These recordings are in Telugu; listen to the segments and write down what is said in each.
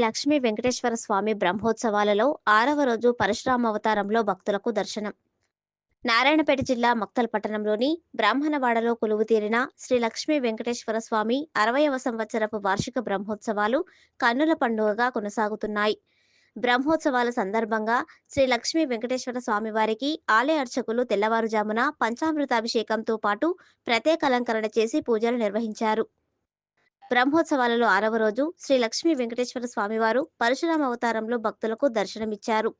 లక్ష్మీ వెంకటేశ్వర స్వామి బ్రహ్మోత్సవాలలో 6వ రోజు పరశురామ అవతారంలో భక్తులకు దర్శనం. నారాయణపేట జిల్లా మక్తల్ పట్టణంలోని బ్రాహ్మణవాడలో కొలువుతీరిన శ్రీ లక్ష్మీ వెంకటేశ్వర స్వామి 60వ సంవత్సరపు వార్షిక బ్రహ్మోత్సవాలు కన్నుల పండుగగా కొనసాగుతున్నాయి. బ్రహ్మోత్సవాల సందర్భంగా శ్రీ లక్ష్మీ వెంకటేశ్వర స్వామి వారికి ఆలయ అర్చకులు తెల్లవారుజామున పంచామృతాభిషేకంతో పాటు ప్రత్యేక అలంకరణ చేసి పూజలు నిర్వహించారు. బ్రహ్మోత్సవాలలో 6వ రోజు శ్రీ లక్ష్మీ వెంకటేశ్వర స్వామివారు పరశురామ అవతారంలో భక్తులకు దర్శనమిచ్చారు.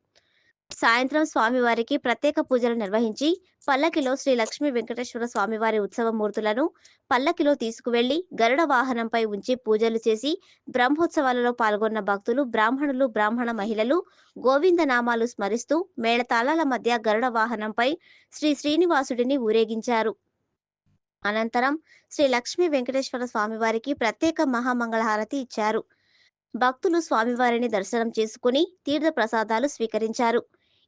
సాయంత్రం స్వామివారికి ప్రత్యేక పూజలు నిర్వహించి పల్లకిలో శ్రీ లక్ష్మీ వెంకటేశ్వర స్వామివారి ఉత్సవ మూర్తులను పల్లకిలో తీసుకువెళ్లి గరుడ వాహనంపై ఉంచి పూజలు చేసి బ్రహ్మోత్సవాలలో పాల్గొన్న భక్తులు, బ్రాహ్మణులు, బ్రాహ్మణ మహిళలు గోవింద నామాలు స్మరిస్తూ మేళతాళాల మధ్య గరుడ వాహనంపై శ్రీ శ్రీనివాసుడిని ఊరేగించారు. అనంతరం శ్రీ లక్ష్మీ వెంకటేశ్వర స్వామివారికి ప్రత్యేక మహామంగళహారతి ఇచ్చారు. భక్తులు స్వామివారిని దర్శనం చేసుకుని తీర్థ ప్రసాదాలు స్వీకరించారు.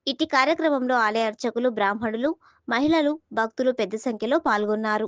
ఇట్టి కార్యక్రమంలో ఆలయ అర్చకులు, బ్రాహ్మణులు, మహిళలు, భక్తులు పెద్ద సంఖ్యలో పాల్గొన్నారు.